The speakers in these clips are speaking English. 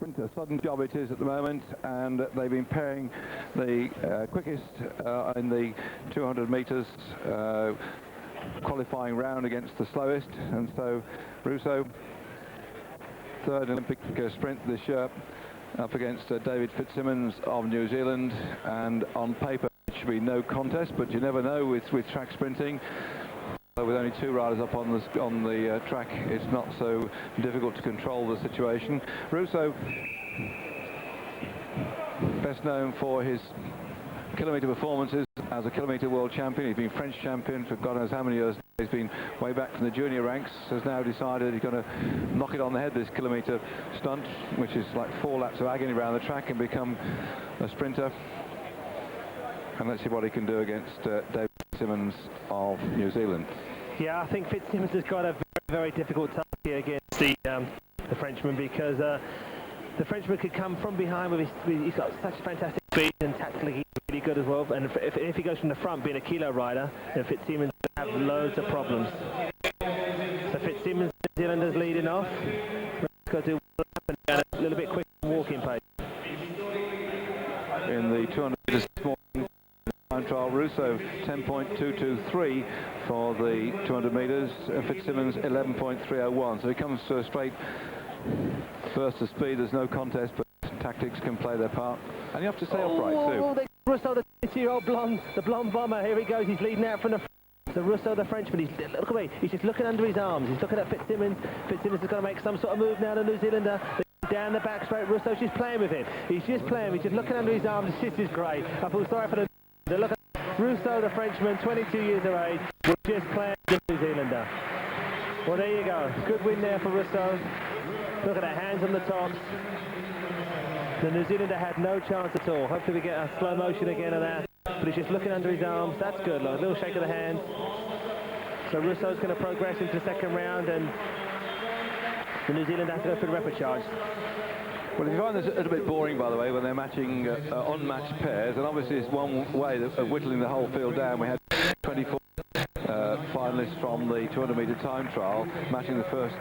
sprinter. Sudden job it is at the moment, and they've been pairing the quickest in the 200 metres qualifying round against the slowest, and so Rousseau, third Olympic sprint this year, up against David Fitzsimmons of New Zealand, and on paper it should be no contest, but you never know with track sprinting. With only two riders up on the track, it's not so difficult to control the situation. Rousseau, best known for his kilometre performances as a kilometre world champion. He's been French champion for God knows how many years. He's been way back from the junior ranks, has now decided he's going to knock it on the head, this kilometre stunt, which is like 4 laps of agony around the track, and become a sprinter. And let's see what he can do against David Fitzsimmons of New Zealand. Yeah, I think Fitzsimmons has got a very, very difficult task here against the Frenchman, because the Frenchman could come from behind with he's got such fantastic speed, and tactically he's really good as well. And if he goes from the front, being a kilo rider, then Fitzsimmons will have loads of problems. So Fitzsimmons, New Zealanders leading off. He's got to do one lap and a little bit quicker walking pace. In the 200 metres this morning, time trial, Rousseau 10.223 for the 200 metres, Fitzsimmons 11.301. So he comes to a straight burst of speed. There's no contest, but tactics can play their part, and you have to stay upright too. Rousseau, the 22-year-old the blonde bomber, here he goes. He's leading out from the front. So Rousseau, the Frenchman, look away. He's just looking under his arms. He's looking at Fitzsimmons. Fitzsimmons is going to make some sort of move now. The New Zealander down the back straight. Rousseau's just playing with him. He's just playing. He's just looking under his arms. This is great. I feel sorry for the look at Rousseau, the Frenchman, 22 years of age, was just playing with the New Zealander. Well, there you go. Good win there for Rousseau. Look at that, hands on the tops. The New Zealander had no chance at all. Hopefully we get a slow motion again of that. But he's just looking under his arms. That's good, look. A little shake of the hand. So Rousseau's going to progress into the second round, and the New Zealander has to go for the repechage. Well, if you find this a little bit boring, by the way, when they're matching unmatched pairs, and obviously it's one way of whittling the whole field down. We had 24 finalists from the 200-metre time trial, matching the first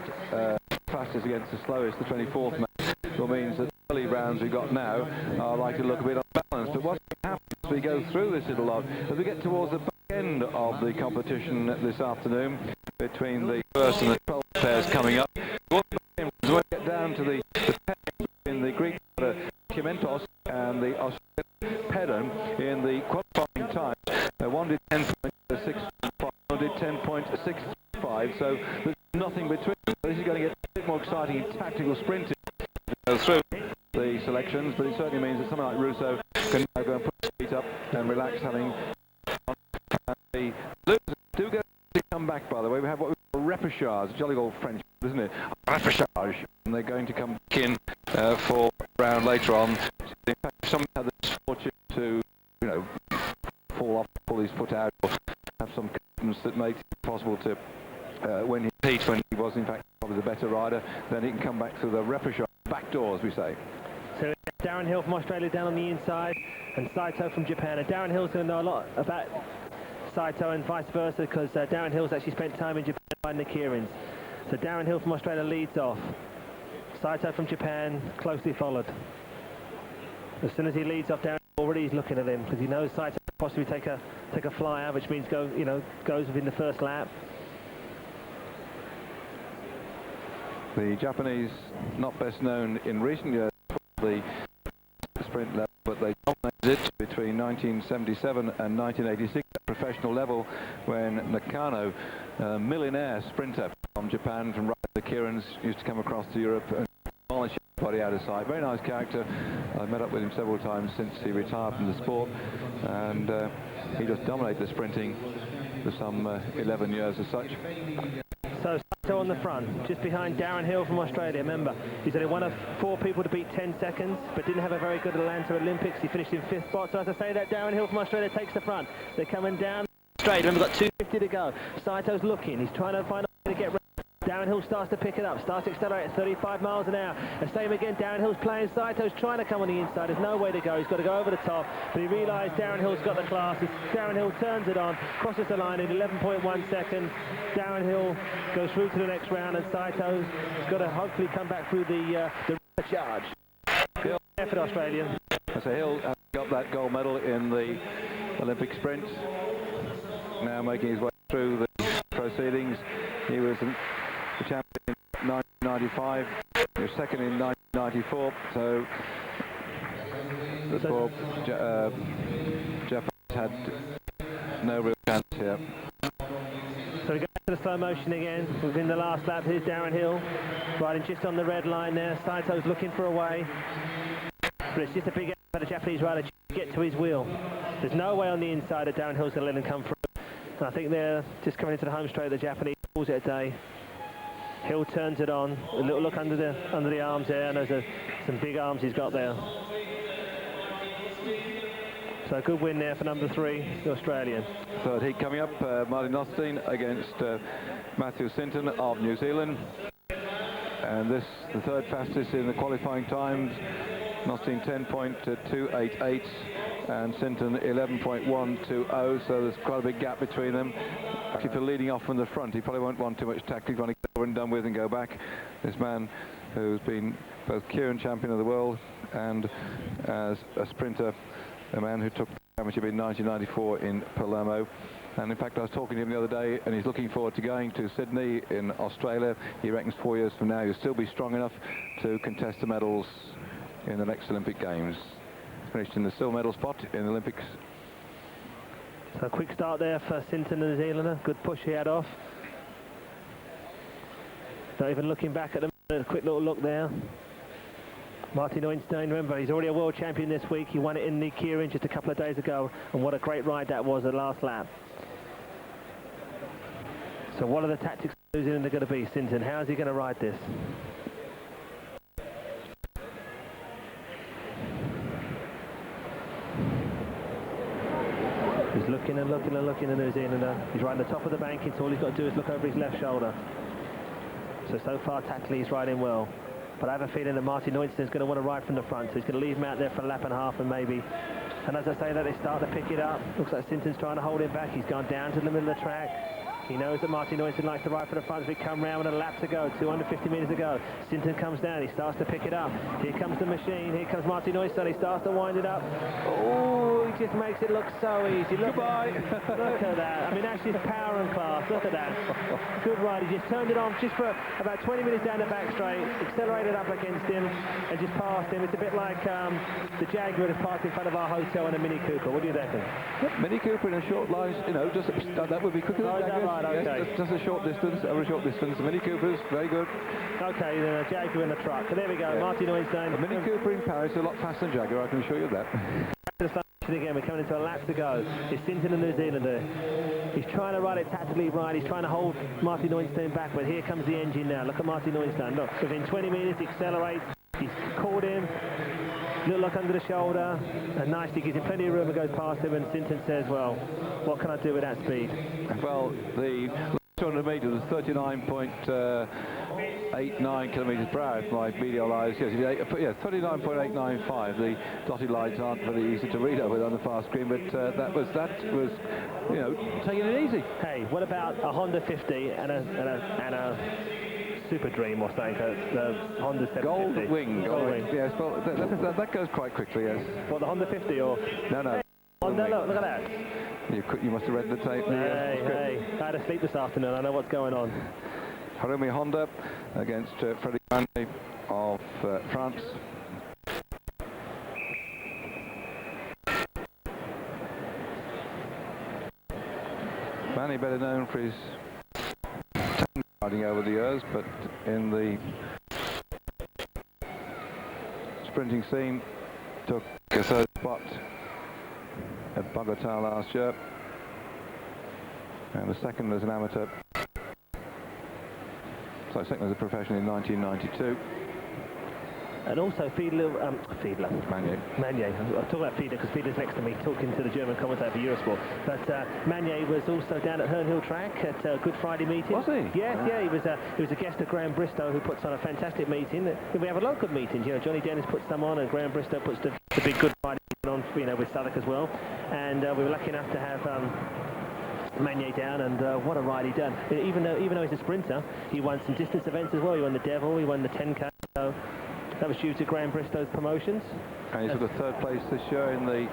fastest against the slowest, the 24th match. That means that the early rounds we've got now are likely to look a bit unbalanced. But what happens as we go through this little lot, as we get towards the back end of the competition this afternoon, between the first and the 12th pairs coming up, when we get down to the pair in the Greek Cheimonetos and the Australian Peden in the qualifying time, one did 10.65, one did 10.65, so there's nothing between them. This is going to get a bit more exciting in tactical sprinting through the selections, but it certainly means that someone like Rousseau can now go and put his feet up and relax, having the losers do get to come back, by the way. We have what we call a repechage, jolly old French, isn't it? Repechage, and they're going to come back in for a round later on. In fact, if someone had the misfortune to, fall off, pull his foot out, or have some customs that makes it possible to win his heat when he was in fact probably the better rider, then he can come back through the repechage back door, as we say. So Darryn Hill from Australia down on the inside, and Sato from Japan. And Darryn Hill's going to know a lot about Sato and vice versa, because Darryn Hill's actually spent time in Japan by the Kierans. So Darryn Hill from Australia leads off. Sato from Japan closely followed. As soon as he leads off, Darryn already is looking at him, because he knows Sato could possibly take a flyer, which means goes within the first lap. The Japanese, not best known in recent years for the sprint level, but they dominated it between 1977 and 1986 at professional level, when Nakano, a millionaire sprinter from Japan, from the Kierans, used to come across to Europe and demolish everybody out of sight. Very nice character. I've met up with him several times since he retired from the sport, and he just dominated the sprinting for some 11 years as such. So Sato on the front, just behind Darryn Hill from Australia. Remember, he's only one of 4 people to beat 10 seconds, but didn't have a very good Atlanta Olympics. He finished in 5th spot. So as I say that, Darryn Hill from Australia takes the front. They're coming down straight. Remember, we've got 2:50 to go. Sato's looking. He's trying to find a way to get ready. Darryn Hill starts to pick it up, starts to accelerate at 35 miles an hour. The same again, Darryn Hill's playing, Sato's trying to come on the inside. There's no way to go, he's got to go over the top. But he realised Darryn Hill's got the class. Darryn Hill turns it on, crosses the line in 11.1 seconds. Darryn Hill goes through to the next round, and Sato's got to hopefully come back through the charge. for the Australian. So Hill got that gold medal in the Olympic sprint. Now making his way through the proceedings. He was the champion in 1995. He was second in 1994. So the poor Japanese had no real chance here. So we go to the slow motion again. Within the last lap, here's Darryn Hill riding just on the red line there. Sato's looking for a way. But it's just a big effort for the Japanese rider to get to his wheel. There's no way on the inside that Darryn Hill's going to let him come through. And I think they're just coming into the home straight. The Japanese calls it a day. Hill turns it on. A little look under the arms there, and there's some big arms he's got there. So a good win there for number 3, the Australian. Third heat coming up, Marty Nothstein against Matthew Sinton of New Zealand. And this, the third fastest in the qualifying times. Nothstein 10.288 and Sinton 11.120, so there's quite a big gap between them. Actually, for leading off from the front, he probably won't want too much tackle. He's going to get over and done with and go back. This man who's been both Kieran champion of the world and as a sprinter, a man who took the championship in 1994 in Palermo. And in fact, I was talking to him the other day, and he's looking forward to going to Sydney in Australia. He reckons 4 years from now he'll still be strong enough to contest the medals in the next Olympic Games. Finished in the silver medal spot in the Olympics. So a quick start there for Sinton, the New Zealander. Good push he had off. Not even looking back at them. A quick little look there. Marty Nothstein, remember, he's already a world champion this week. He won it in the Kieran just a couple of days ago, and what a great ride that was at last lap. So what are the tactics of New Zealand are going to be, Sinton? How is he going to ride this? He's looking and looking and looking at New Zealander. He's riding the top of the bank, and so all he's got to do is look over his left shoulder. So far tactically he's riding well. But I have a feeling that Marty Nothstein's going to want to ride from the front, so he's going to leave him out there for a lap and a half and maybe. And as I say that, they start to pick it up. Looks like Sinton's trying to hold him back. He's gone down to the middle of the track. He knows that Marty Nothstein likes to ride for the front as we come round with a lap to go, 250 metres to go. Sinton comes down, he starts to pick it up. Here comes the machine, here comes Marty Nothstein, he starts to wind it up. Oh, he just makes it look so easy. Look Goodbye. Look at that. I mean, that's just power and class. Look at that. Good ride. He just turned it on just for about 20 minutes down the back straight, accelerated up against him and just passed him. It's a bit like the Jaguar that's parked in front of our hotel in a Mini Cooper. What do you reckon? Mini Cooper in a short line, you know, just that would be quicker than Jaguar. Right, okay. Yes, just a short distance, over a short distance. Mini Coopers, very good. Okay, the Jaguar in the truck. So there we go, yeah. Marty Nothstein. A Mini Cooper in Paris is a lot faster than Jaguar, I can assure you that. Again, we're coming into a lap to go. It's Sinton, the New Zealander. He's trying to ride it tactically right. He's trying to hold Marty Nothstein back, but here comes the engine now. Look at Marty Nothstein. Look, within 20 minutes, he accelerates. He's caught him. Little look under the shoulder, and nicely gives him plenty of room and goes past him. And Sinton says, "Well, what can I do with that speed?" Well, the 200 metres was 39.89 kilometres per hour. If my video lies, yes, 39.895. The dotted lines aren't very easy to read over on the fast screen, but that was, you know, taking it easy. Hey, what about a Honda 50 and a Super Dream or something? The Honda 750. Gold wing. Yes, well, that goes quite quickly. Yes. What, the Honda 50 or? No. Hey, Honda, look at that. You must have read the tape. Hey, I had to sleep this afternoon. I know what's going on. Harumi Honda against Frederic Magne of France. Magne better known for his riding over the years, but in the sprinting scene took a third spot at Bogota last year, and the second as an amateur, so second as a professional in 1992. And also Magne. I'm talking about Fiedler because Fiedler's next to me talking to the German commentator for Eurosport. But Magne was also down at Herne Hill track at Good Friday meeting. Was he? Yes, yeah. He was a guest of Graham Bristow, who puts on a fantastic meeting. We have a lot of good meetings. You know, Johnny Dennis puts some on, and Graham Bristow puts the big Good Friday on, you know, with Southwark as well. And we were lucky enough to have Magne down, and what a ride he done. Even though he's a sprinter, he won some distance events as well. He won the Devil, he won the 10K. So That was due to Graham Bristow's promotions. And he's got a third place this year in the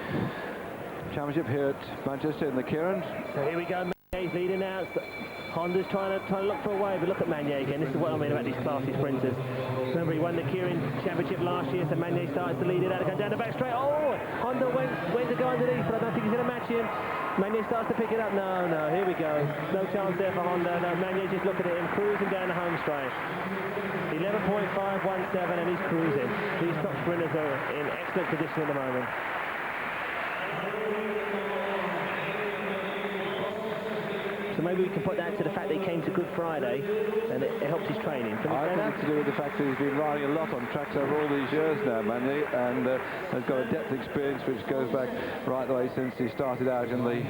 championship here at Manchester in the Kieran. So here we go, Magne's leading out. Honda's trying to look for a way, but look at Magne again. This is what I mean about these classy sprinters. Remember, he won the Kieran Championship last year, so Magne starts to lead it out, going down the back straight. Oh, Honda went to go underneath, but I don't think he's going to match him. Magne starts to pick it up. No, here we go. No chance there for Honda. No, Magne just looking at him, cruising down the home straight. 11.517, and he's cruising. These top sprinters are in excellent condition at the moment. So maybe we can put that to the fact that he came to Good Friday and it helps his training. I think it's to do with the fact that he's been riding a lot on tracks over all these years now, Magne, and has got a depth experience which goes back right the way since he started out in the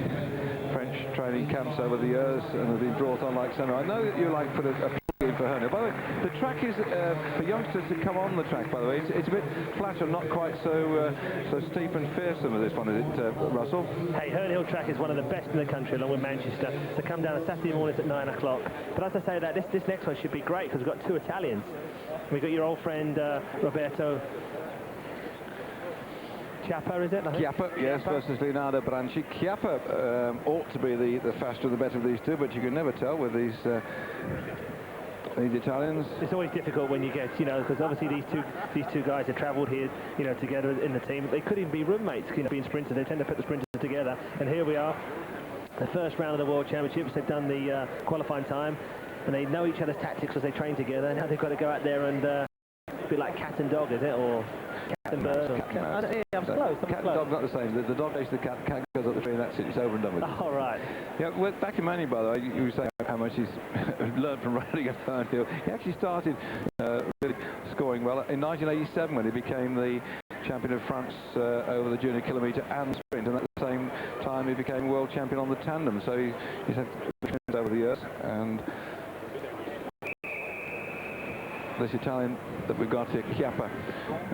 French training camps over the years and has been brought on like summer. I know that you like put a plug in for Hernia. By the way, the track is for youngsters to come on the track, by the way. It's a bit flatter, not quite so steep and fearsome as this one, is it, Russell? Hey, Herne Hill track is one of the best in the country, along with Manchester. So come down on Saturday mornings at 9 o'clock. But as I say that, this next one should be great because we've got two Italians. We've got your old friend Roberto Chiappa, is it? Chiappa, yes, versus Leonardo Branchi. Chiappa ought to be the faster and the better of these two, but you can never tell with these Italians. It's always difficult when you get, because obviously these two guys have travelled here, together in the team. They could even be roommates, being sprinters. They tend to put the sprinters together. And here we are, the first round of the World Championships. They've done the qualifying time, and they know each other's tactics because they train together. Now they've got to go out there and be like cat and dog, is it, or cat and bird? I'm close. Cat and dog's not the same. The dog goes to the cat goes up the tree, and that's it. It's over and done with. All right. Yeah, well, back in Magne, by the way, you were saying how much he's learned from riding at Herne Hill. He actually started really scoring well in 1987 when he became the champion of France over the junior kilometre and sprint, and at the same time he became world champion on the tandem. So he's had wins over the years, and this Italian that we've got here, Chiappa,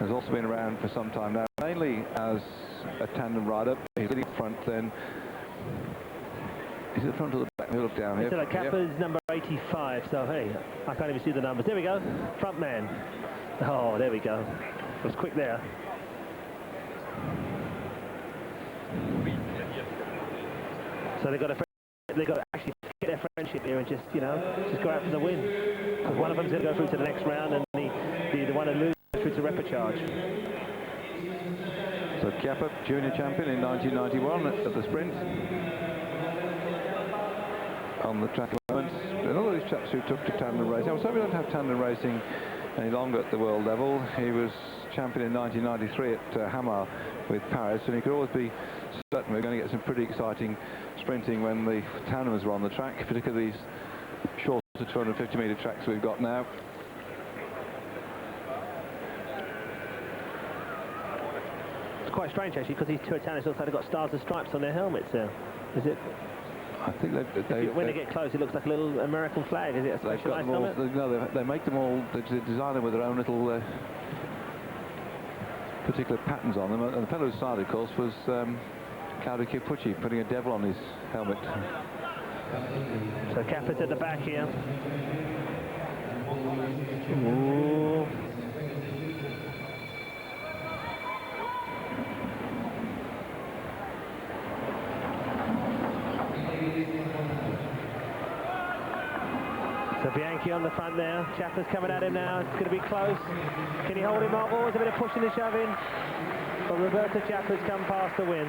has also been around for some time now, mainly as a tandem rider. He's leading front then. Is it the front or the back? We'll look down here. So Chiappa's number 85, so hey, I can't even see the numbers. There we go, front man. Oh, there we go. It was quick there. So they've got to actually get their friendship here and just go out for the win. Because one of them's going to go through to the next round, and the one who loses through to repechage. So Chiappa, junior champion in 1991 at the sprint. On the track at the moment. And all these chaps who took to tandem racing. I'm sorry we don't have tandem racing any longer at the world level. He was champion in 1993 at Hamar with Paris, and he could always be certain we're going to get some pretty exciting sprinting when the tandems were on the track, particularly these short 250-metre tracks we've got now. It's quite strange actually, because these two Italians looks like they've got stars and stripes on their helmets. Is it? I think when they get close, it looks like a little American flag. Is it a specialised helmet? No, they make them all. They design them with their own little particular patterns on them. And the fellow who started, of course, was Claudio Chiappucci, putting a devil on his helmet. So Chiappa's at the back here. Ooh. So Bianchi on the front there. Chiappa's coming at him now. It's going to be close. Can he hold him up? Always a bit of pushing and shoving. But Roberto Chiappa's come past the win.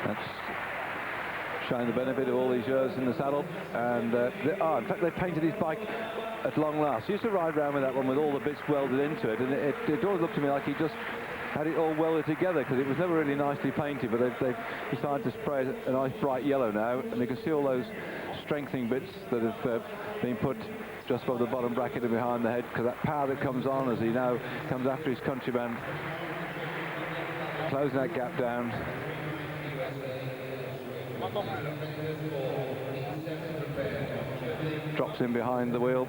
That's showing the benefit of all these years in the saddle. And in fact, they painted his bike at long last. He used to ride around with that one with all the bits welded into it, and it always looked to me like he just had it all welded together, because it was never really nicely painted, but they've decided to spray it a nice bright yellow now, and you can see all those strengthening bits that have been put just above the bottom bracket and behind the head, because that power that comes on as he now comes after his countryman, closing that gap down. Drops in behind the wheel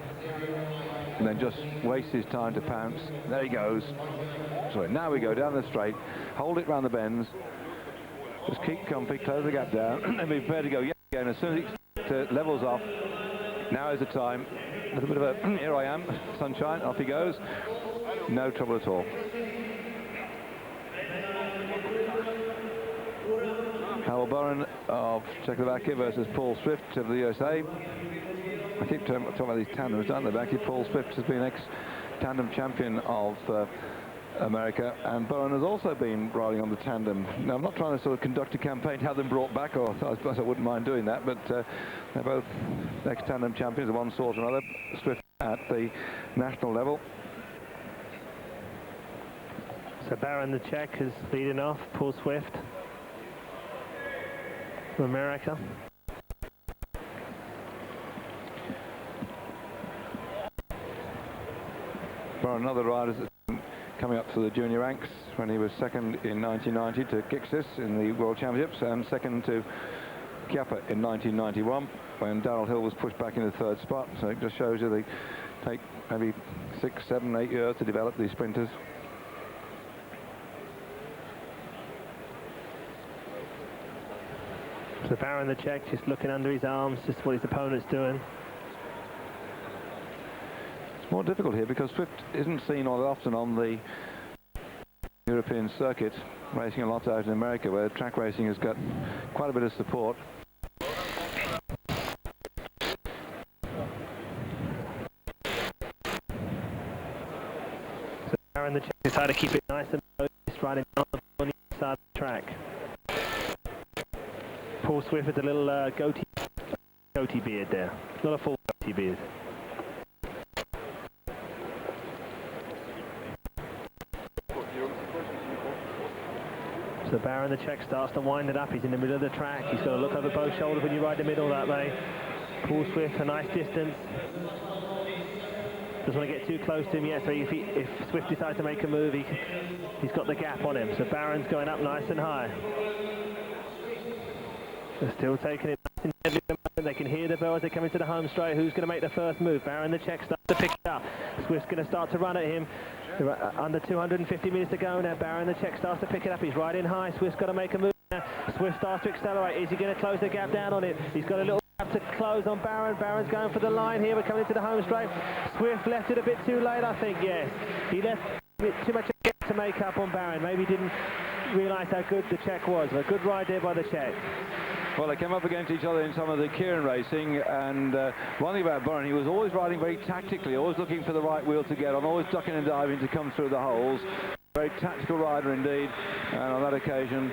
and then just wastes his time to pounce. There he goes. Sorry, now we go down the straight, hold it round the bends, just keep comfy, close the gap down, and be prepared to go yet again as soon as it levels off. Now is the time. A little bit of a, here I am, sunshine, off he goes. No trouble at all. Pavel Buran of Czechoslovakia versus Paul Swift of the USA. I keep talking about these tandems, don't they? But actually, Paul Swift has been ex-tandem champion of America, and Buran has also been riding on the tandem. Now, I'm not trying to sort of conduct a campaign to have them brought back, or I suppose I wouldn't mind doing that, but they're both ex-tandem champions of one sort or another. Swift at the national level. So Buran, the Czech, is leading off. Paul Swift from America. Buran, another rider coming up to the junior ranks when he was second in 1990 to Kiksis in the World Championships and second to Chiappa in 1991 when Darryn Hill was pushed back into the third spot. So it just shows you they take maybe 6, 7, 8 years to develop these sprinters. So Buran, the Czech, just looking under his arms, just what his opponent's doing. More difficult here because Swift isn't seen all that often on the European circuit, racing a lot out in America where track racing has got quite a bit of support. So Buran, the Czech, decided to keep it nice and low, just riding on the side of the track. Paul Swift with a little goatee beard there, not a full goatee beard. So Buran, the Czech, starts to wind it up. He's in the middle of the track. He's got to look over both shoulders when you ride the middle that way. Paul Swift, a nice distance. Doesn't want to get too close to him yet, so if Swift decides to make a move, he's got the gap on him. So Buran's going up nice and high. They're still taking it nice and deadly at the moment. They can hear the bell as they come into the home straight. Who's going to make the first move? Buran, the Czech, starts to pick it up. Swift's going to start to run at him. Under 250 metres to go now. Buran, the Czech, starts to pick it up. He's riding high. Swift's got to make a move now. Swift starts to accelerate. Is he going to close the gap down on it? He's got a little gap to close on Buran. Buran's going for the line here. We're coming into the home straight. Swift left it a bit too late, I think, yes. He left a bit too much gap to make up on Buran. Maybe he didn't realise how good the Czech was. A good ride there by the Czech. Well, they came up against each other in some of the Keirin racing, and one thing about Buran, he was always riding very tactically, always looking for the right wheel to get on, always ducking and diving to come through the holes. Very tactical rider indeed, and on that occasion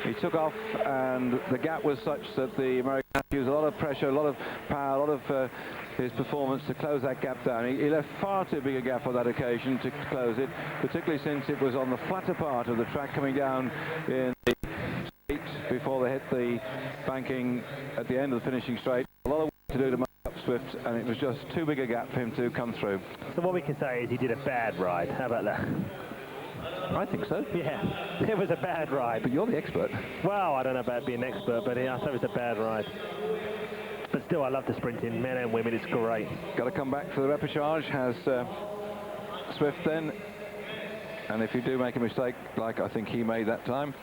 he took off, and the gap was such that the American had to use a lot of pressure, a lot of power, a lot of his performance to close that gap down. He left far too big a gap on that occasion to close it, particularly since it was on the flatter part of the track coming down in the before they hit the banking at the end of the finishing straight. A lot of work to do to make up Swift, and it was just too big a gap for him to come through. So what we can say is he did a bad ride. How about that? I think so. Yeah, it was a bad ride. But you're the expert. Well, I don't know about being an expert, but I thought it was a bad ride. But still, I love the sprinting, men and women, it's great. Got to come back for the repechage, has Swift then. And if you do make a mistake, like I think he made that time,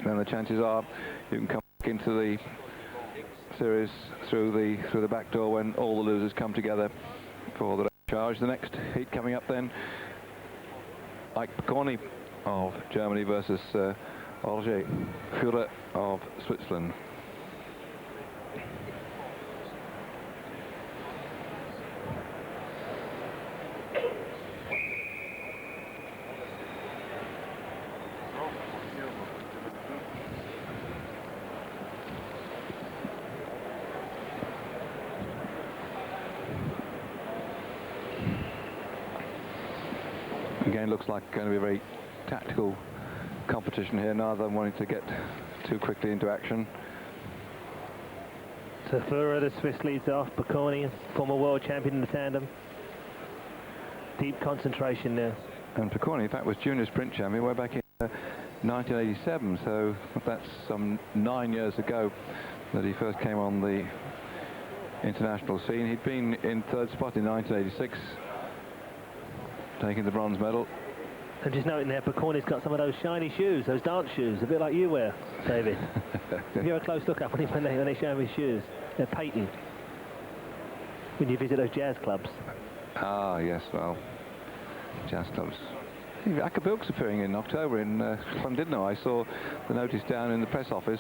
then the chances are you can come back into the series through the back door when all the losers come together for the charge. The next heat coming up then, Eyk Pokorny of Germany versus Scheurer of Switzerland. Again, looks like going to be a very tactical competition here, neither of them wanting to get too quickly into action. So Flora, the Swiss leads off. Pokorny, former world champion in the tandem. Deep concentration there. And Pokorny, in fact, was junior sprint champion way back in 1987, so that's some 9 years ago that he first came on the international scene. He'd been in third spot in 1986. Taking the bronze medal. I'm just noting there, Pokorny's got some of those shiny shoes, those dance shoes, a bit like you wear, David. If you have a close look up when they show him his shoes, they're patent. when you visit those jazz clubs. Ah, yes, well, jazz clubs. Akabuk's appearing in October in Llandudno. I saw the notice down in the press office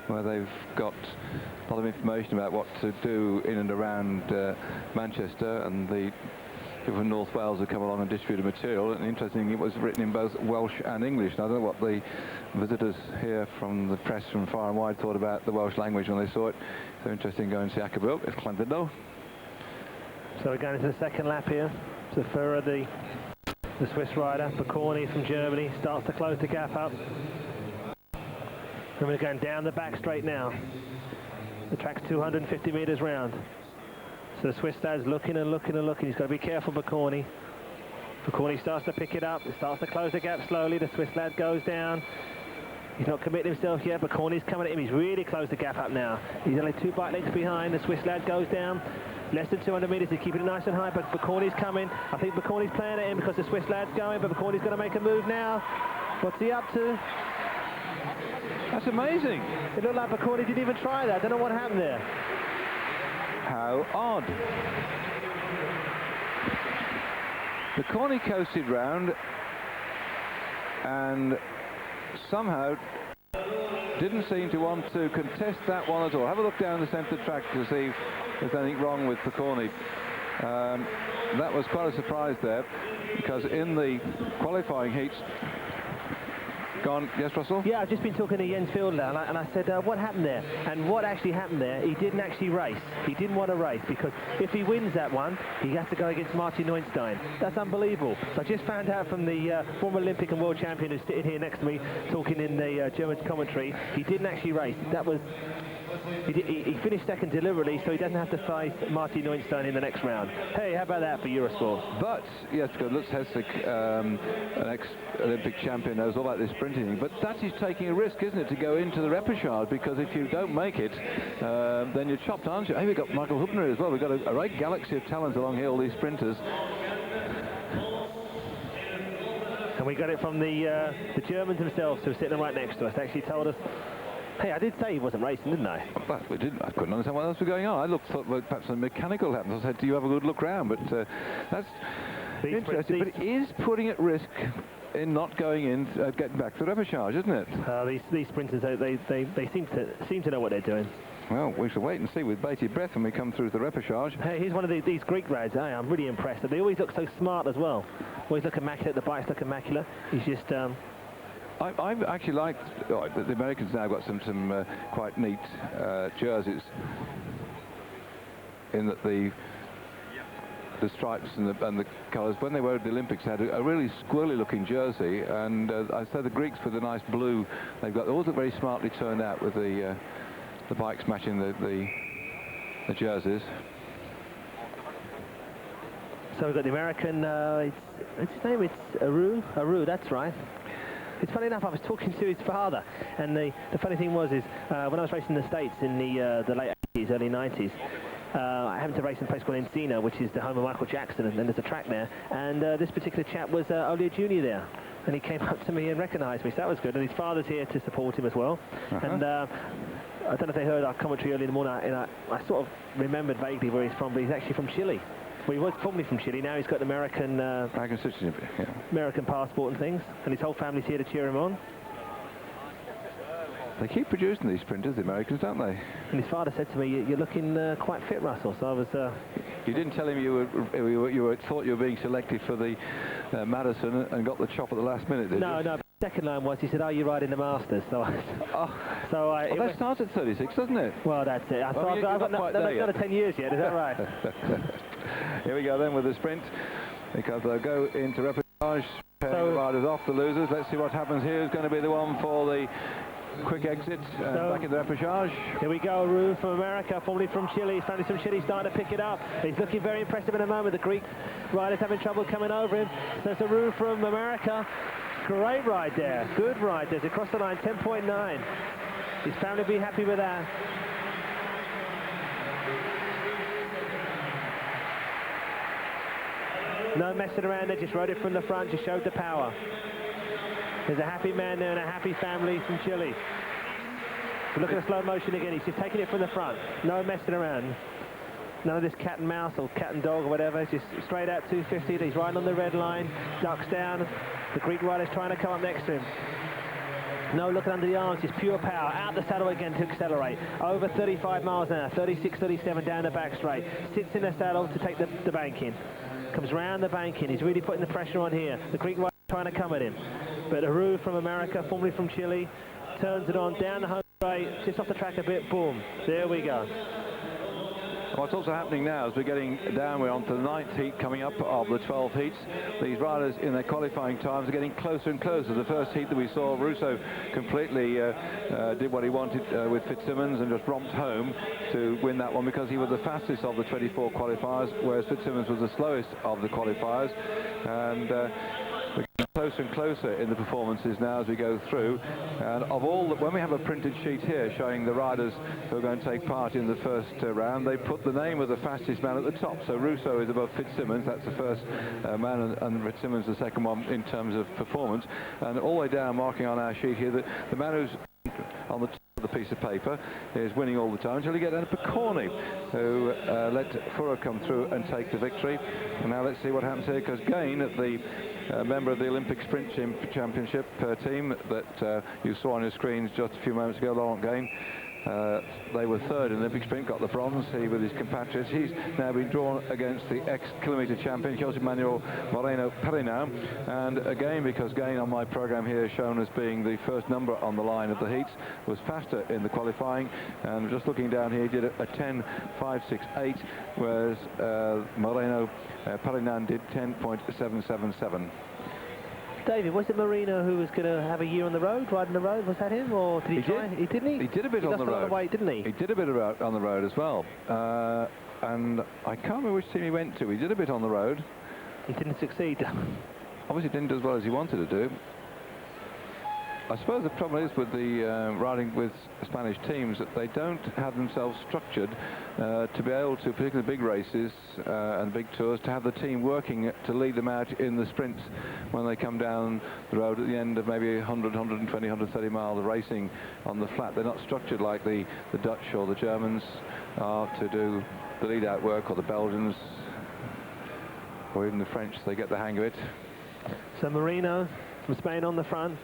where they've got a lot of information about what to do in and around Manchester, and the people from North Wales have come along and distributed material. And interestingly, it was written in both Welsh and English. And I don't know what the visitors here from the press from far and wide thought about the Welsh language when they saw it. So interesting going to see Akabuk. It's Llandudno. So we're going into the second lap here. So for the Swiss rider, Pokorny from Germany, starts to close the gap up. And we're going down the back straight now. The track's 250 metres round. So the Swiss lad's looking and looking and looking. He's got to be careful, Pokorny. Pokorny starts to pick it up. It starts to close the gap slowly. The Swiss lad goes down. He's not committing himself yet. Pokorny's coming at him. He's really closed the gap up now. He's only 2 bike lengths behind. The Swiss lad goes down. Less than 200 metres. He's keeping it nice and high, but Pokorny's coming. I think Pokorny's playing at him because the Swiss lad's going, but Pokorny's going to make a move now. What's he up to? That's amazing. It looked like Pokorny didn't even try that. I don't know what happened there. How odd. Pokorny coasted round and somehow didn't seem to want to contest that one at all. Have a look down the centre of the track to see if there's anything wrong with Pokorny. That was quite a surprise there, because in the qualifying heats, gone. Yes, Russell? Yeah, I've just been talking to Jens Fielder, and I said, what happened there? And what actually happened there, he didn't actually race. He didn't want to race, because if he wins that one, he has to go against Marty Nothstein. That's unbelievable. So I just found out from the former Olympic and world champion who's sitting here next to me, talking in the German commentary, he didn't actually race. That was... He finished second deliberately, so he doesn't have to face Marty Nothstein in the next round. Hey, how about that for Eurosport? But, yes, because Lutz Hessig, an ex-Olympic champion, knows all about this sprinting thing. But that is taking a risk, isn't it, to go into the repechage, because if you don't make it, then you're chopped, aren't you? Hey, we've got Michael Hubner as well. We've got a right galaxy of talent along here, all these sprinters. And we got it from the Germans themselves, who are sitting right next to us. They actually told us, hey, I did say he wasn't racing, didn't I? Well, we didn't. I couldn't understand what else was going on. I thought well, perhaps something mechanical happened. I said, do you have a good look round? But that's interesting. But it is putting at risk in not going in, getting back to the repechage, isn't it? These sprinters, they seem to know what they're doing. Well, we shall wait and see with bated breath when we come through the repechage. Hey, here's one of these Greek lads. I'm really impressed. They always look so smart as well. Always look immaculate. The bikes look immaculate. He's just... I've actually liked the Americans now got some quite neat jerseys, in that the stripes and the colours. When they were at the Olympics, they had a really squirrely looking jersey, and I said the Greeks with the nice blue. They've got all very smartly turned out with the bikes matching the jerseys. So we've got the American. What's his name? It's Arrue. Arrue. That's right. It's funny enough, I was talking to his father, and the funny thing was when I was racing in the States in the late 80s, early 90s, I happened to race in a place called Encino, which is the home of Michael Jackson, and there's a track there, and this particular chap was Olia Jr. there, and he came up to me and recognised me, so that was good, and his father's here to support him as well. And I don't know if they heard our commentary early in the morning, and I sort of remembered vaguely where he's from, but he's actually from Chile. Well, he was formerly from Chile. Now he's got an American citizenship, yeah. American passport and things, and his whole family's here to cheer him on. They keep producing these sprinters, the Americans, don't they? And his father said to me, "You're looking quite fit, Russell." So I was. You didn't tell him you thought you were being selected for the Madison and got the chop at the last minute, did you? No. Second line was, he said, "Are you riding the Masters?" So, that starts at 36, doesn't it? Well, that's it. I've got another 10 years yet. Is that right? Here we go then with the sprint, because they'll go into repechage, pairing the riders off the losers. Let's see what happens here. Is going to be the one for the quick exit back in the repechage. Here we go, Arrue from America, formerly from Chile. He's finally from Chile, starting to pick it up. He's looking very impressive in a moment. The Greek riders having trouble coming over him. So it's Arrue from America. Great ride there. Good ride there. Across the line, 10.9. His family will be happy with that. No messing around there, just rode it from the front, just showed the power. There's a happy man there and a happy family from Chile. But look at the slow motion again, he's just taking it from the front. No messing around. None of this cat and mouse or cat and dog or whatever. It's just straight out 250. He's riding on the red line, ducks down. The Greek rider's trying to come up next to him. No looking under the arms, just pure power. Out the saddle again to accelerate. Over 35 miles an hour, 36, 37 down the back straight. Sits in the saddle to take the bank in. Comes round the bank in. He's really putting the pressure on here. The Greek rider trying to come at him. But Arrue from America, formerly from Chile, turns it on down the home straight, just off the track a bit, boom. There we go. What's also happening now is we're getting down, we're on to the 9th heat coming up of the 12 heats. These riders in their qualifying times are getting closer and closer. The first heat that we saw, Rousseau completely did what he wanted with Fitzsimmons and just romped home to win that one because he was the fastest of the 24 qualifiers, whereas Fitzsimmons was the slowest of the qualifiers. And we're getting closer and closer in the performances now as we go through. And of all the, when we have a printed sheet here showing the riders who are going to take part in the first round, they put the name of the fastest man at the top. So Rousseau is above Fitzsimmons, that's the first man, and Fitzsimmons the second one in terms of performance. And all the way down, marking on our sheet here, the man who's on the top of the piece of paper is winning all the time until you get Eyk Pokorny, who let Furrer come through and take the victory. And now let's see what happens here, because Gane, the member of the Olympic Sprint Championship team that you saw on your screens just a few moments ago, Laurent Gane, they were third in Olympic Sprint, got the bronze, he with his compatriots. He's now been drawn against the ex-kilometre champion, Jose Manuel Moreno Perinan. And again, because Gane on my programme here is shown as being the first number on the line of the heats, was faster in the qualifying. And just looking down here, he did a 10.568, whereas Moreno Perinan did 10.777. David, was it Moreno who was going to have a year on the road, riding the road? Was that him, or did he try? He didn't he? He did a bit on the road. He lost a lot of weight, didn't he? He did a bit on the road as well. And I can't remember which team he went to. He did a bit on the road. He didn't succeed. Obviously didn't do as well as he wanted to do. I suppose the problem is with the riding with Spanish teams that they don't have themselves structured to be able to, particularly big races and big tours, to have the team working to lead them out in the sprints when they come down the road at the end of maybe 100, 120, 130 miles of racing on the flat. They're not structured like the Dutch or the Germans are to do the lead out work, or the Belgians or even the French. They get the hang of it. So Moreno from Spain on the front.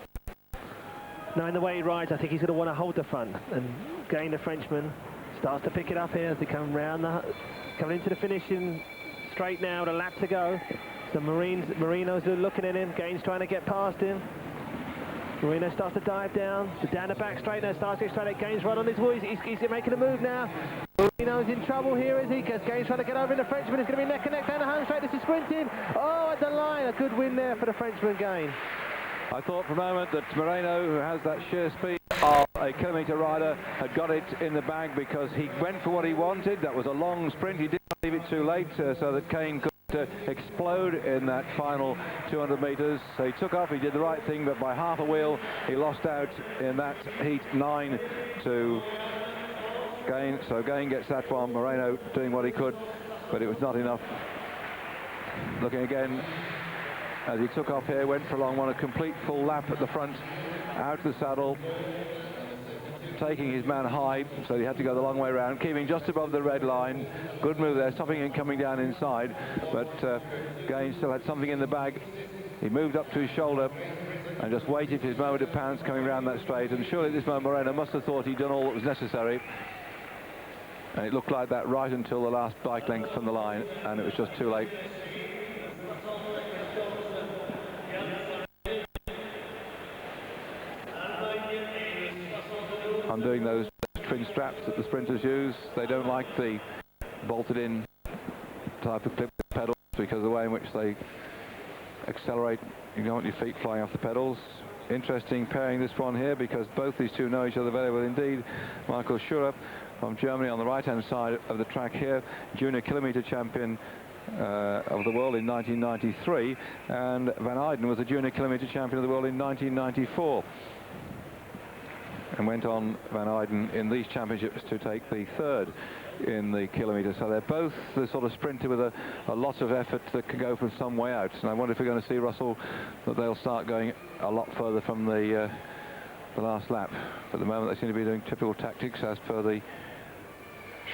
Knowing the way he rides, I think he's going to want to hold the front. And Gane, the Frenchman, starts to pick it up here as they come round, coming into the finishing straight now, with a lap to go. So Moreno's looking at him. Gane's trying to get past him. Moreno starts to dive down. So down the back straight now, starts to straight. Gane's right on his wheels. He's making a move now. Moreno's in trouble here, is he? Because Gane's trying to get over in the Frenchman. It's going to be neck and neck down the home straight. This is sprinting. Oh, at the line. A good win there for the Frenchman, Gane. I thought for a moment that Moreno, who has that sheer speed of a kilometre rider, had got it in the bag because he went for what he wanted. That was a long sprint. He didn't leave it too late so that Gane could explode in that final 200 metres. So he took off, he did the right thing, but by half a wheel he lost out in that heat 9 to Gane. So Gane gets that one. Moreno doing what he could, but it was not enough. Looking again as he took off here, went for a long one, a complete full lap at the front, out of the saddle, taking his man high, so he had to go the long way around, keeping just above the red line. Good move there, stopping and coming down inside, but Gane still had something in the bag. He moved up to his shoulder and just waited for his moment of pounce coming around that straight, and surely at this moment Moreno must have thought he'd done all that was necessary. And it looked like that right until the last bike length from the line, and it was just too late. Undoing those twin straps that the sprinters use. They don't like the bolted in type of clip pedals because of the way in which they accelerate. You don't want your feet flying off the pedals. Interesting pairing, this one here, because both these two know each other very well indeed. Michael Scheurer from Germany on the right hand side of the track here, junior kilometre champion of the world in 1993, and Van Eijden was a junior kilometre champion of the world in 1994. And went on, Van Eijden, in these championships to take the third in the kilometre. So they're both the sort of sprinter with a lot of effort that can go from some way out. And I wonder if we're going to see, Russell, that they'll start going a lot further from the last lap. For the moment, they seem to be doing typical tactics as per the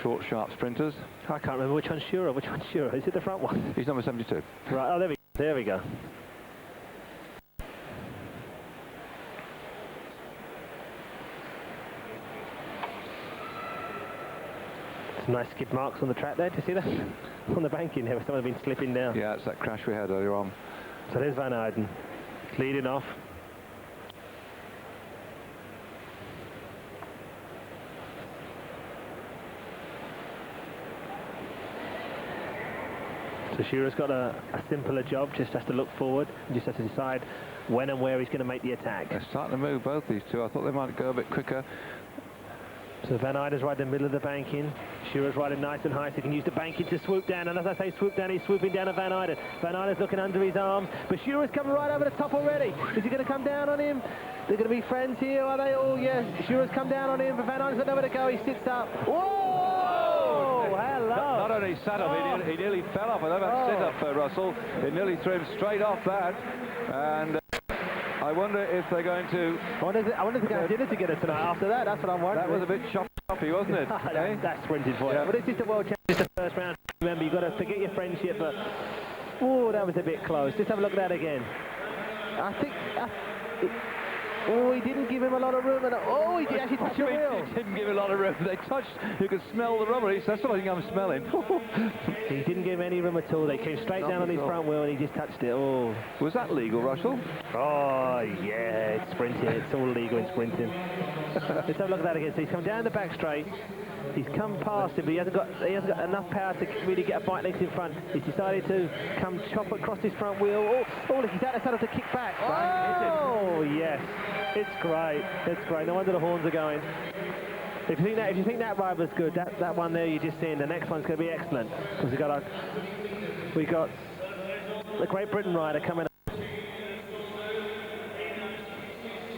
short, sharp sprinters. I can't remember which one's Scheurer. Which one's Scheurer? Is it the front one? He's number 72. Right, oh, there we go. Some nice skid marks on the track there. Do you see that? On the banking there, where someone had been slipping down. Yeah, it's that crash we had earlier on. So there's Van Eijden, leading off. So Scheurer's got a simpler job, just has to look forward and just has to decide when and where he's going to make the attack. They're starting to move, both these two. I thought they might go a bit quicker. So Van Eijden's right in the middle of the banking. Scheurer's riding nice and high, so he can use the banking to swoop down. And as I say swoop down, he's swooping down at Van Eijden. Van Eyden's looking under his arms, but Scheurer's coming right over the top already. Is he going to come down on him? They're going to be friends here, are they? Oh, yes. Scheurer's come down on him, but Van Eyden's got nowhere to go. He sits up. Whoa! Hello! Not only sat up, he nearly fell off. I don't have to sit up for Russell. It nearly threw him straight off that. And I wonder if they're going to... I wonder if they're going to have dinner together tonight after that. That's what I'm wondering. That was a bit choppy, wasn't it? That's sprinted for you. But it's just a world championship, the first round. Remember, you've got to forget your friendship, but... Oh, that was a bit close. Just have a look at that again. I think... Oh, he didn't give him a lot of room. And oh, he actually touched the wheel. He didn't give him a lot of room. They touched. You could smell the rubber. That's what I think I'm smelling. He didn't give him any room at all. They came straight down on his front wheel and he just touched it. Oh. Was that legal, Russell? Oh, yeah. It's sprinting. It's all legal in sprinting. Let's have a look at that again. So he's come down the back straight. He's come past him, but he hasn't got enough power to really get a bike length in front. He's decided to come chop across his front wheel. Oh, look, he's out of saddle to kick back. Oh, yes. It's great. It's great. No wonder the horns are going. If you think that ride was good, that one there you just seen, the next one's going to be excellent. Because we got the Great Britain rider coming up.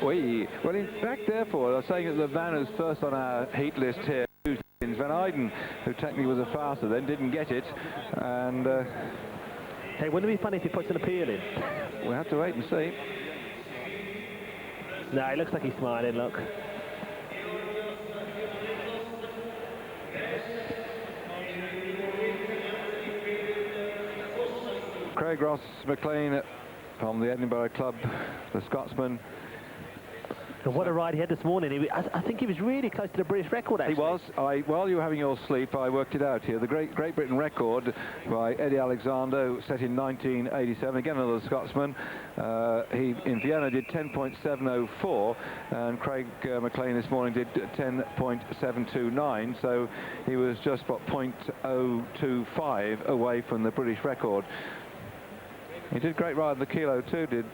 Well, in fact, therefore, I was saying that the man who's first on our heat list here, Van Eijden, who technically was a faster then, didn't get it, and... Hey, wouldn't it be funny if he puts an appeal in? We'll have to wait and see. No, he looks like he's smiling, look. Craig Ross MacLean from the Edinburgh Club, the Scotsman. And what a ride he had this morning. I think he was really close to the British record, actually. He was. While you were having your sleep, I worked it out here. The Great Britain record by Eddie Alexander, set in 1987. Again, another Scotsman. He, in Vienna, did 10.704, and Craig MacLean this morning did 10.729, so he was just, about 0.025 away from the British record. He did a great ride in the kilo too, did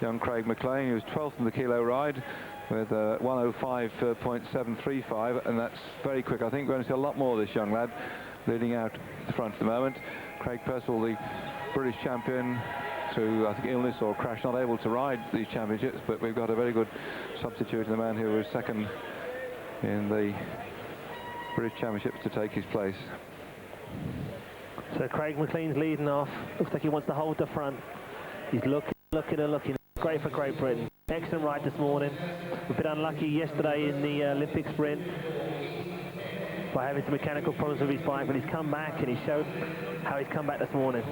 young Craig MacLean. He was 12th in the kilo ride with 105.735, and that's very quick. I think we're going to see a lot more of this young lad leading out the front at the moment. Craig Purcell, the British champion, through I think illness or crash, not able to ride these championships, but we've got a very good substitute in the man who was second in the British championships to take his place. So Craig MacLean's leading off. Looks like he wants to hold the front. He's looking. Great for Great Britain. Excellent ride this morning. We've been unlucky yesterday in the Olympic sprint by having some mechanical problems with his bike, but he's come back and he showed how he's come back this morning.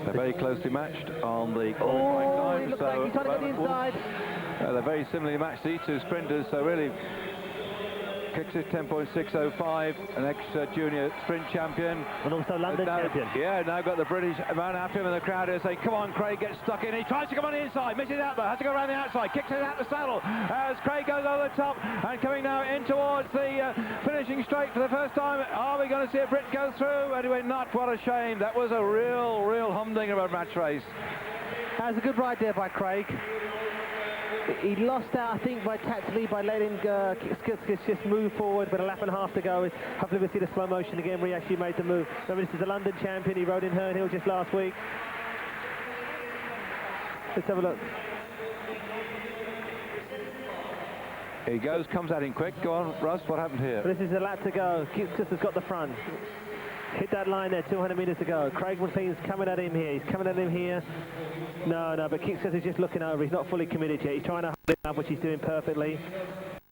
They're very closely matched on the qualifying time. He looks like he's trying to get the inside. They're very similarly matched, these two sprinters, so really Kiksis 10.605, an ex-junior sprint champion. And also London champion. Yeah, now got the British man after him in the crowd here saying, come on, Craig, get stuck in. He tries to come on the inside, misses out though, has to go around the outside, kicks it out the saddle as Craig goes over the top and coming now in towards the finishing straight for the first time. Are we going to see a Brit go through? Anyway, not. What a shame. That was a real humdinger of a match race. That was a good ride there by Craig. He lost out, I think, tactically by letting Kiksis just move forward with a lap and a half to go. Hopefully we'll see the slow motion again where he actually made the move. Remember, this is a London champion. He rode in Herne Hill just last week. Let's have a look. Here he goes, comes at him quick. Go on, Russ, what happened here? This is a lap to go. Kiksis has got the front. Hit that line there, 200 metres to go. Craig MacLean's coming at him here. He's coming at him here. No, but Kiksis is just looking over. He's not fully committed yet. He's trying to hold it up, which he's doing perfectly.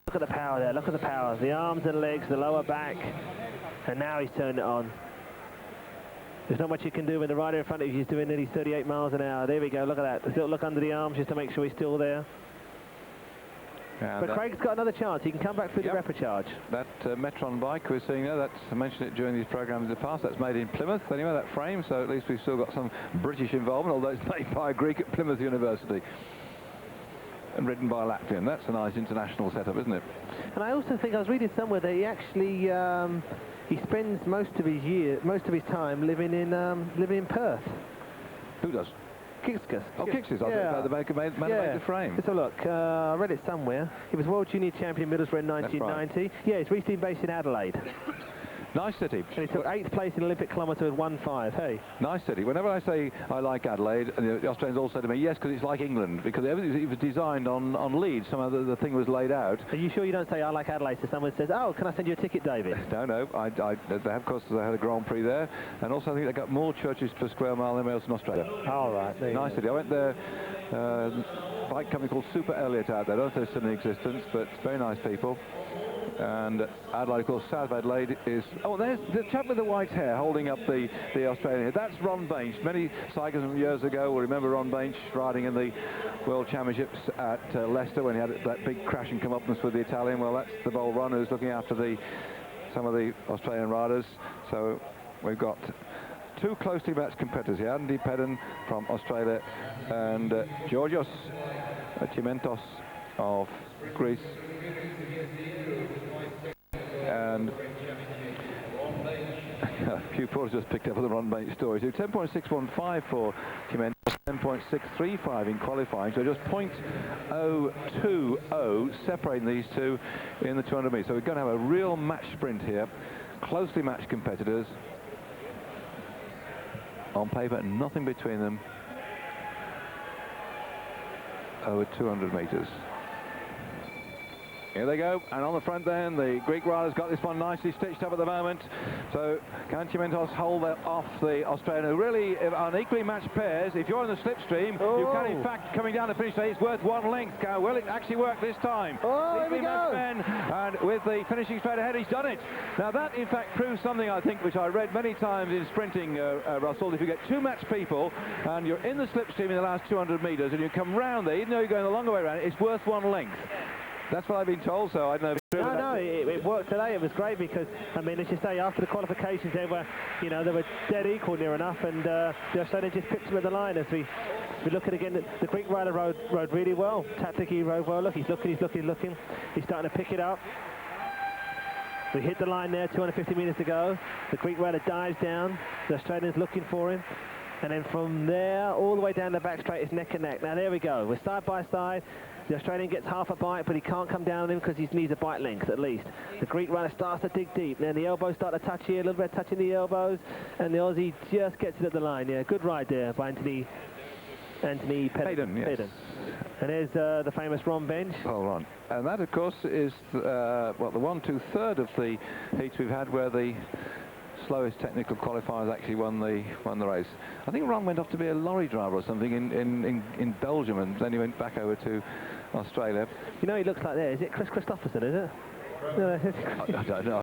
Look at the power there, look at the power. The arms and legs, the lower back, and now he's turned it on. There's not much you can do when the rider in front of you is doing nearly 38 miles an hour. There we go, look at that. There's a little look under the arms just to make sure he's still there. But Craig's got another chance. He can come back through the replicharge. That Metron bike we're seeing there, I mentioned it during these programs in the past, that's made in Plymouth anyway, that frame, so at least we've still got some British involvement, although it's made by a Greek at Plymouth University. And ridden by a Latvian. That's a nice international setup, isn't it? And I also think I was reading somewhere that he actually he spends most of his time living in Perth. Who does? Kiksis. Oh, Kiksis. I think the man made the frame. Let's have a look. I read it somewhere. He was World Junior Champion Middlesbrough in 1990. Right. Yeah, he's recently based in Adelaide. Nice city. And he took 8th place in Olympic kilometre with 1.5. Hey. Nice city. Whenever I say I like Adelaide, and the Australians all say to me, yes, because it's like England, because it was designed on leads. Somehow the thing was laid out. Are you sure you don't say I like Adelaide to someone says, oh, can I send you a ticket, David? No. They have, of course, they had a Grand Prix there, and also I think they got more churches per square mile than else in Australia. All right. Nice city. I went there. Bike company called Super Elliott out there. I don't know if they're still in existence, but very nice people. And Adelaide, of course, South Adelaide is... Oh, there's the chap with the white hair holding up the Australian. That's Ron Bainch. Many cyclists from years ago will remember Ron Bainch riding in the World Championships at Leicester when he had that big crash and comeuppance with the Italian. Well, that's the Bold Run who's looking after some of the Australian riders. So we've got two closely matched competitors here. Andy Peden from Australia and Georgios Cheimonetos of Greece. And a few reporters just picked up on the Ron Bainch story too. 10.615 for Cheimonetos, 10.635 in qualifying, so just 0.020 separating these two in the 200 metres. So we're going to have a real match sprint here, closely matched competitors. On paper, nothing between them over 200 metres. Here they go, and on the front then, the Greek rider's got this one nicely stitched up at the moment. So can Cheimonetos hold that off the Australian, who really are equally matched pairs. If you're in the slipstream, you can in fact, coming down the finish line, it's worth one length. Will it actually work this time? Here we go. Men, and with the finishing straight ahead, he's done it. Now that in fact proves something, I think, which I read many times in sprinting, Russell. If you get two matched people and you're in the slipstream in the last 200 metres and you come round there, even though you're going the longer way around, it's worth one length. That's what I've been told, so I don't know if it's true. No, it worked today. It was great because, I mean, as you say, after the qualifications, they were dead equal near enough, and the Australian just picked him at the line. As we look at it again, the Greek rider rode really well. Tactically, he rode well. Look, he's looking. He's starting to pick it up. We hit the line there, 250 metres to go. The Greek rider dives down. The Australian's looking for him. And then from there, all the way down the back straight is neck and neck. Now, there we go. We're side by side. The Australian gets half a bite, but he can't come down on him because he needs a bite length at least. The Greek rider starts to dig deep. Then the elbows start to touch here, a little bit touching the elbows, and the Aussie just gets it at the line. Yeah, good ride there by Anthony Peden. Yes. Peden. And there's the famous Ron Bainch. Oh, Ron. And that, of course, is the 1/2/3 of the heats we've had where the slowest technical qualifiers actually won the race. I think Ron went off to be a lorry driver or something in Belgium, and then he went back over to Australia. You know, he looks like there. Is it Chris Christopherson? Is it? No, I don't know.